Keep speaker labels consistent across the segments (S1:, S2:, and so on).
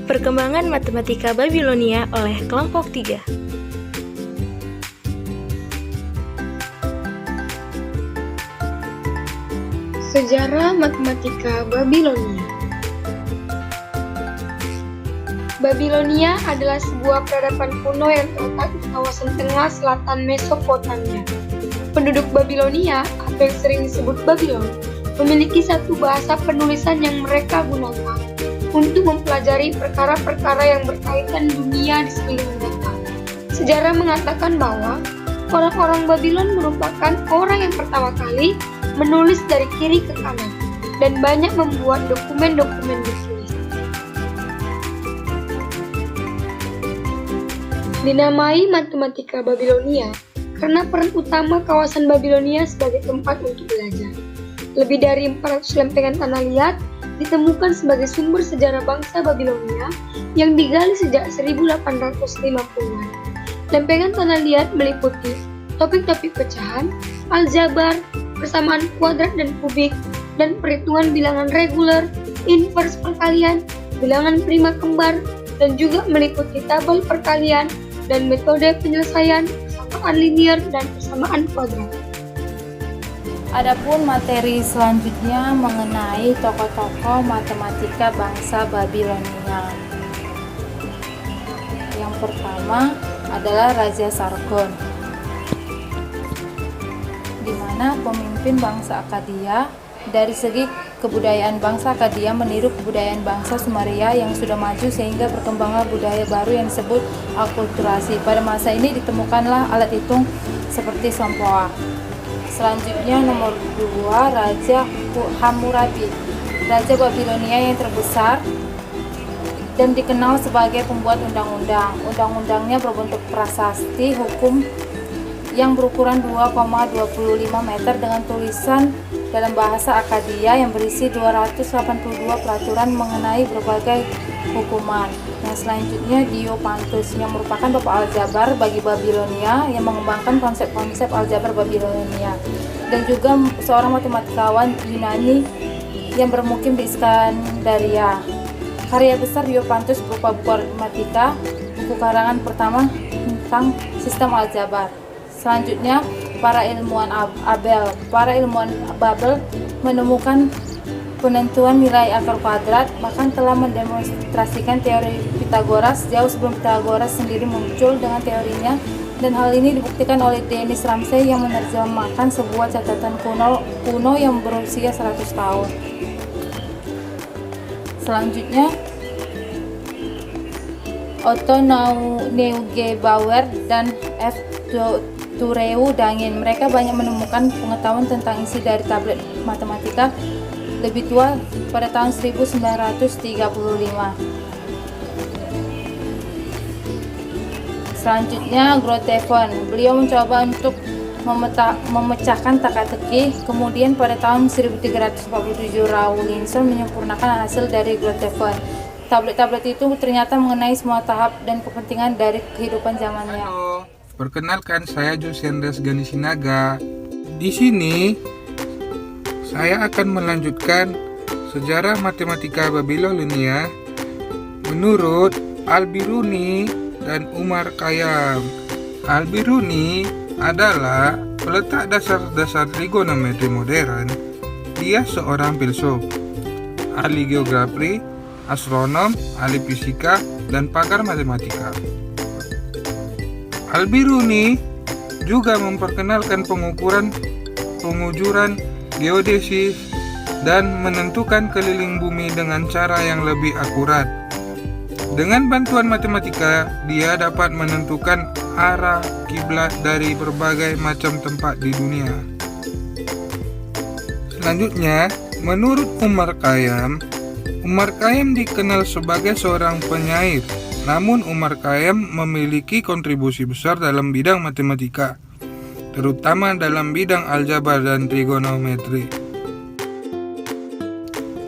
S1: Perkembangan Matematika Babilonia oleh kelompok 3.
S2: Sejarah Matematika Babilonia. Babilonia adalah sebuah peradaban kuno yang terletak di kawasan tengah selatan Mesopotamia. Penduduk Babilonia, atau yang sering disebut Babylon, memiliki satu bahasa penulisan yang mereka gunakan untuk mempelajari perkara-perkara yang berkaitan dunia di sekeliling mereka. Sejarah mengatakan bahwa orang-orang Babylon merupakan orang yang pertama kali menulis dari kiri ke kanan dan banyak membuat dokumen-dokumen ditulis. Dinamai Matematika Babilonia karena peran utama kawasan Babilonia sebagai tempat untuk belajar. Lebih dari 400 lempengan tanah liat ditemukan sebagai sumber sejarah bangsa Babilonia yang digali sejak 1850-an. Lempengan tanah liat meliputi topik-topik pecahan, aljabar, persamaan kuadrat dan kubik, dan perhitungan bilangan reguler, invers perkalian, bilangan prima kembar, dan juga meliputi tabel perkalian dan metode penyelesaian, persamaan linier, dan persamaan kuadrat.
S3: Adapun materi selanjutnya mengenai tokoh-tokoh matematika bangsa Babilonia. Yang pertama adalah Raja Sargon, di mana pemimpin bangsa Akkadia. Dari segi kebudayaan, bangsa Akkadia meniru kebudayaan bangsa Sumeria yang sudah maju sehingga berkembanglah budaya baru yang disebut akulturasi. Pada masa ini ditemukanlah alat hitung seperti sompoa. Selanjutnya nomor 2, Raja Hammurabi, Raja Babilonia yang terbesar dan dikenal sebagai pembuat undang-undang. Undang-undangnya berbentuk prasasti hukum yang berukuran 2,25 meter dengan tulisan dalam bahasa Akkadia yang berisi 282 peraturan mengenai berbagai hukuman. Yang selanjutnya Diopantus yang merupakan bapak aljabar bagi Babilonia yang mengembangkan konsep-konsep aljabar Babilonia, dan juga seorang matematikawan Yunani yang bermukim di Iskandaria. Karya besar Diopantus berupa buku aritmatika, buku karangan pertama tentang sistem aljabar. Selanjutnya para ilmuwan Babel menemukan penentuan nilai akar kuadrat, bahkan telah mendemonstrasikan teori Pitagoras jauh sebelum Pitagoras sendiri muncul dengan teorinya, dan hal ini dibuktikan oleh Denis Ramsay yang menerjemahkan sebuah catatan kuno yang berusia 100 tahun. Selanjutnya Otto Neugebauer dan F. Tureu Dangin. Mereka banyak menemukan pengetahuan tentang isi dari tablet matematika lebih tua pada tahun 1935. Selanjutnya Grotefend. Beliau mencoba untuk memecahkan teka-teki. Kemudian pada tahun 1347 Rawlinson menyempurnakan hasil dari Grotefend. Tablet-tablet itu ternyata mengenai semua tahap dan kepentingan dari kehidupan zamannya.
S4: Halo, perkenalkan saya Josendras Ganisinaga. Di sini saya akan melanjutkan sejarah matematika Babilonia menurut Al-Biruni dan Umar Khayyam. Al-Biruni adalah peletak dasar-dasar trigonometri modern. Dia seorang filsuf, ahli geografi, astronom, ahli fisika, dan pakar matematika. Al-Biruni juga memperkenalkan pengujuran geodesis dan menentukan keliling bumi dengan cara yang lebih akurat. Dengan bantuan matematika, dia dapat menentukan arah kiblat dari berbagai macam tempat di dunia. Selanjutnya, menurut Umar Khayyam dikenal sebagai seorang penyair. Namun Umar Khayyam memiliki kontribusi besar dalam bidang matematika, terutama dalam bidang aljabar dan trigonometri.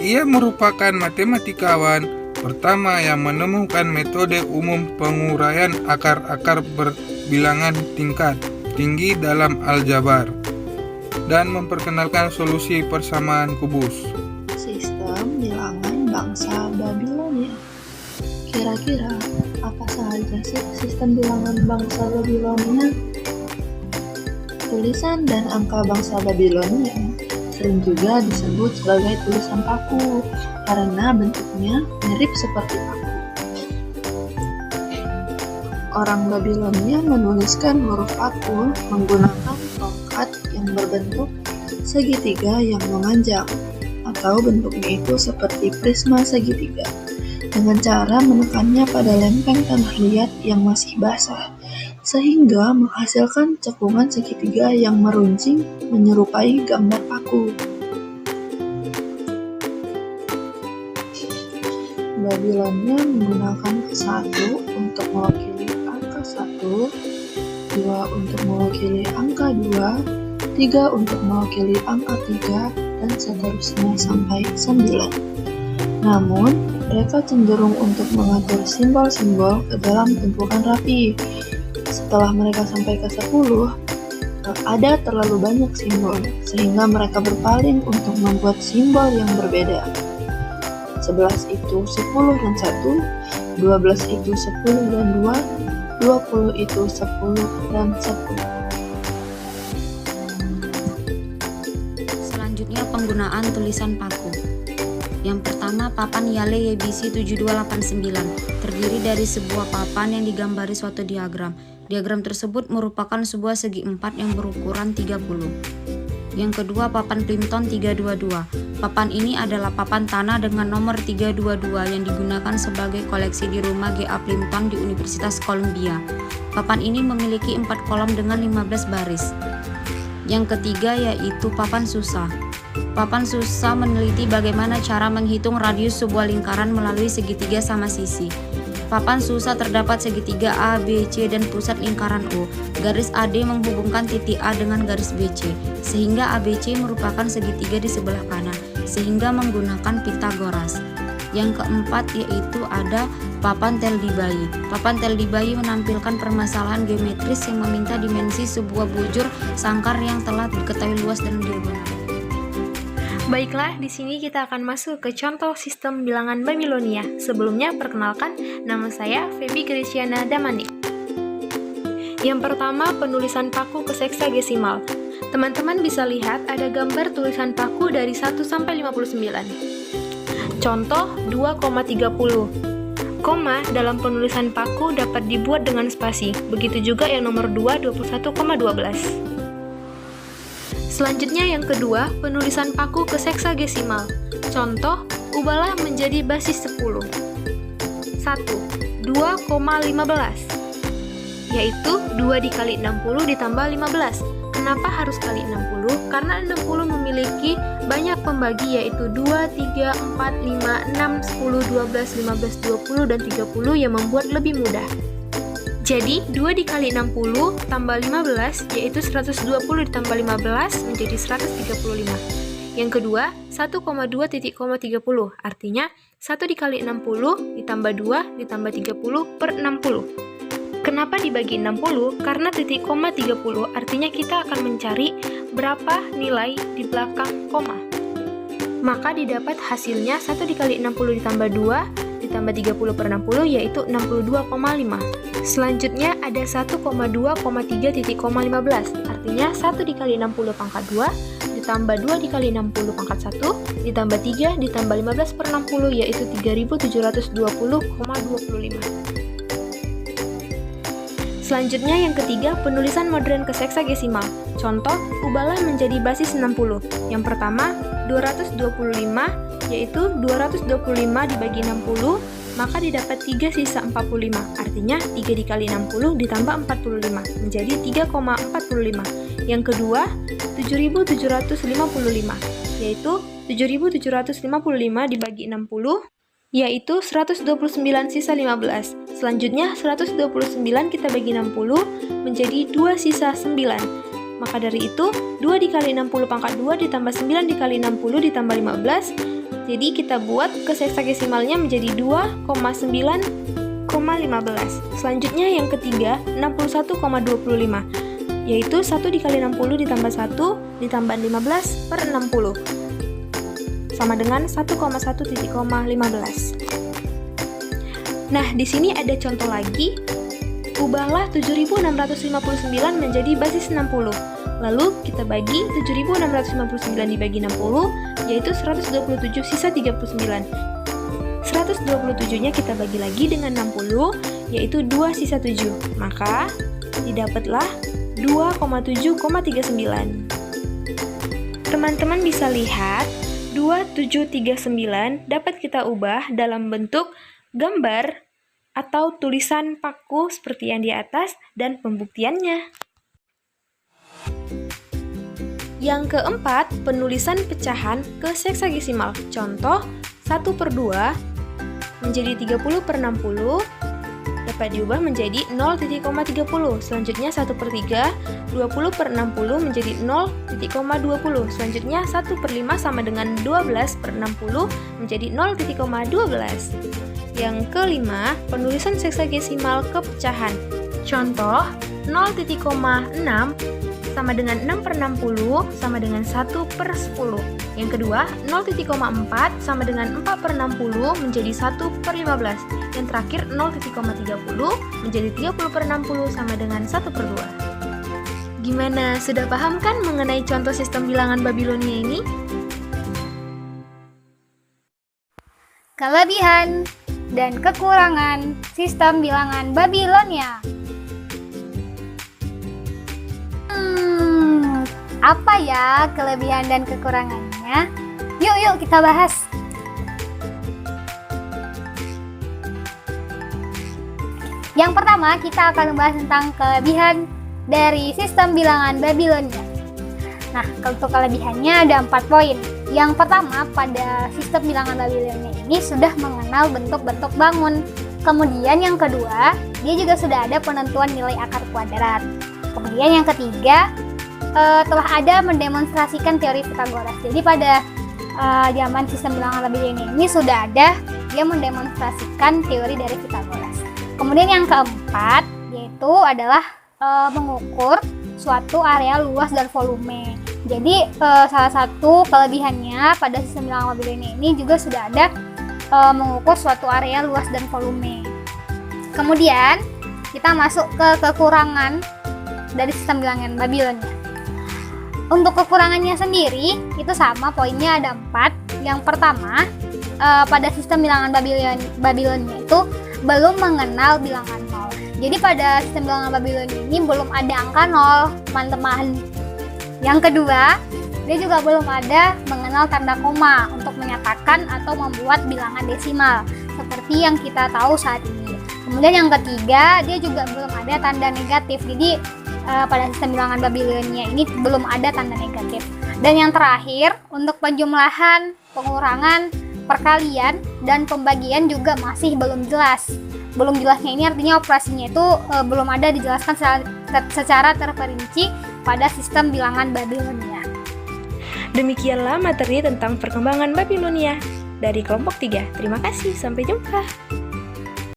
S4: Ia merupakan matematikawan pertama yang menemukan metode umum penguraian akar-akar berbilangan tingkat tinggi dalam aljabar dan memperkenalkan solusi persamaan kubus.
S5: Sistem bilangan bangsa Babilonia. Kira-kira apa saja sih sistem bilangan bangsa Babilonia? Tulisan dan angka bangsa Babilonia sering juga disebut sebagai tulisan paku karena bentuknya mirip seperti paku. Orang Babilonia menuliskan huruf paku menggunakan tongkat yang berbentuk segitiga yang memanjang, atau bentuknya itu seperti prisma segitiga, dengan cara menekannya pada lempeng tanah liat yang masih basah, sehingga menghasilkan cekungan segitiga yang meruncing menyerupai gambar paku. Babilonia menggunakan 1 untuk mewakili angka 1, 2 untuk mewakili angka 2, 3 untuk mewakili angka 3, dan seterusnya sampai 9. Namun, mereka cenderung untuk mengatur simbol-simbol ke dalam tumpukan rapi. Setelah mereka sampai ke 10, ada terlalu banyak simbol, sehingga mereka berpaling untuk membuat simbol yang berbeda. 11 itu 10 dan 1, 12 itu 10 dan 2, 20 itu 10 dan 10.
S6: Selanjutnya penggunaan tulisan paku. Yang pertama, papan Yale YBC 7289 terdiri dari sebuah papan yang digambari suatu diagram. Diagram tersebut merupakan sebuah segi 4 yang berukuran 30. Yang kedua, papan Plimpton 322. Papan ini adalah papan tanah dengan nomor 322 yang digunakan sebagai koleksi di rumah G.A. Plimpton di Universitas Columbia. Papan ini memiliki 4 kolom dengan 15 baris. Yang ketiga yaitu papan Susa. Papan Susa meneliti bagaimana cara menghitung radius sebuah lingkaran melalui segitiga sama sisi. Papan Susa terdapat segitiga A, B, C, dan pusat lingkaran O. Garis AD menghubungkan titik A dengan garis BC, sehingga ABC merupakan segitiga di sebelah kanan, sehingga menggunakan Pythagoras. Yang keempat yaitu ada papan Tel-Dibai. Papan Tel-Dibai menampilkan permasalahan geometris yang meminta dimensi sebuah bujur sangkar yang telah diketahui luas dan diagonal.
S1: Baiklah, di sini kita akan masuk ke contoh sistem bilangan Babilonia. Sebelumnya, perkenalkan, nama saya Feby Greciana Damanik. Yang pertama, penulisan paku ke heksagesimal. Teman-teman bisa lihat ada gambar tulisan paku dari 1 sampai 59. Contoh 2,30. Koma dalam penulisan paku dapat dibuat dengan spasi. Begitu juga yang nomor 2, 21,12. Selanjutnya yang kedua, penulisan paku ke heksagesimal. Contoh, ubahlah menjadi basis 10. 1. 2,15 yaitu 2 dikali 60 ditambah 15. Kenapa harus kali 60? Karena 60 memiliki banyak pembagi yaitu 2, 3, 4, 5, 6, 10, 12, 15, 20, dan 30 yang membuat lebih mudah. Jadi, 2 dikali 60 tambah 15 yaitu 120 ditambah 15 menjadi 135. Yang kedua, 1,2,30 artinya 1 dikali 60 ditambah 2 ditambah 30 per 60. Kenapa dibagi 60? Karena titik koma 30 artinya kita akan mencari berapa nilai di belakang koma. Maka didapat hasilnya 1 dikali 60 ditambah 2 ditambah 30 per 60 yaitu 62,5. Selanjutnya ada 1,2,3,15 artinya 1 dikali 60 pangkat 2 ditambah 2 dikali 60 pangkat 1 ditambah 3 ditambah 15 per 60 yaitu 3720,25. Selanjutnya yang ketiga, penulisan modern ke heksagesimal. Contoh, ubahlah menjadi basis 60. Yang pertama, 225 yaitu 225 dibagi 60, maka didapat 3 sisa 45. Artinya 3 dikali 60 ditambah 45 menjadi 3,45. Yang kedua, 7755 yaitu 7755 dibagi 60 yaitu 129 sisa 15. Selanjutnya 129 kita bagi 60 menjadi 2 sisa 9. Maka dari itu 2 dikali 60 pangkat 2 ditambah 9 dikali 60 ditambah 15. Jadi kita buat ke heksagesimalnya menjadi 2,9,15. Selanjutnya yang ketiga 61,25 yaitu 1 dikali 60 ditambah 1 ditambah 15 per 60 sama dengan 1,1,15. Nah, di sini ada contoh lagi. Ubahlah 7.659 menjadi basis 60. Lalu kita bagi 7.659 dibagi 60, yaitu 127 sisa 39. 127-nya kita bagi lagi dengan 60, yaitu 2 sisa 7. Maka, didapatlah 2,7,39. Teman-teman bisa lihat, 2739 dapat kita ubah dalam bentuk gambar atau tulisan paku seperti yang di atas dan pembuktiannya. Yang keempat, penulisan pecahan ke seksagesimal. Contoh, 1/2 menjadi 30/60 dapat diubah menjadi 0,30. Selanjutnya 1/3, 20/60 menjadi 0,20. Selanjutnya 1/5 sama dengan 12/60 menjadi 0,12. Yang kelima, penulisan seksagesimal ke pecahan. Contoh, 0,6 sama dengan 6/60 sama dengan 1/10. Yang kedua, 0,4 sama dengan 4/60 menjadi 1/15. Yang terakhir, 0,30 menjadi 30/60 sama dengan 1/2. Gimana, sudah paham kan mengenai contoh sistem bilangan Babilonia ini?
S7: Kelebihan dan kekurangan sistem bilangan Babilonia. Apa ya kelebihan dan kekurangannya? Yuk kita bahas. Yang pertama, kita akan membahas tentang kelebihan dari sistem bilangan Babilonia. Nah, untuk kelebihannya ada 4 poin. Yang pertama, pada sistem bilangan Babilonia ini sudah mengenal bentuk-bentuk bangun. Kemudian yang kedua, dia juga sudah ada penentuan nilai akar kuadrat. Kemudian yang ketiga, telah ada mendemonstrasikan teori Pythagoras. Jadi pada zaman sistem bilangan Babilonia ini sudah ada dia mendemonstrasikan teori dari Pythagoras. Kemudian yang keempat yaitu adalah mengukur suatu area luas dan volume. Jadi salah satu kelebihannya pada sistem bilangan Babilonia ini juga sudah ada mengukur suatu area luas dan volume. Kemudian kita masuk ke kekurangan dari sistem bilangan Babilonia. Untuk kekurangannya sendiri itu sama, poinnya ada 4. Yang pertama, pada sistem bilangan Babilonia itu belum mengenal bilangan 0. Jadi pada sistem bilangan Babilonia ini belum ada angka 0, teman-teman. Yang kedua, dia juga belum ada mengenal tanda koma untuk menyatakan atau membuat bilangan desimal seperti yang kita tahu saat ini. Kemudian yang ketiga, dia juga belum ada tanda negatif. Jadi pada sistem bilangan Babilonia ini belum ada tanda negatif. Dan yang terakhir, untuk penjumlahan, pengurangan, perkalian, dan pembagian juga masih belum jelas. Belum jelasnya ini artinya operasinya itu belum ada dijelaskan secara terperinci pada sistem bilangan Babilonia.
S1: Demikianlah materi tentang perkembangan Babilonia dari kelompok 3. Terima kasih, sampai jumpa.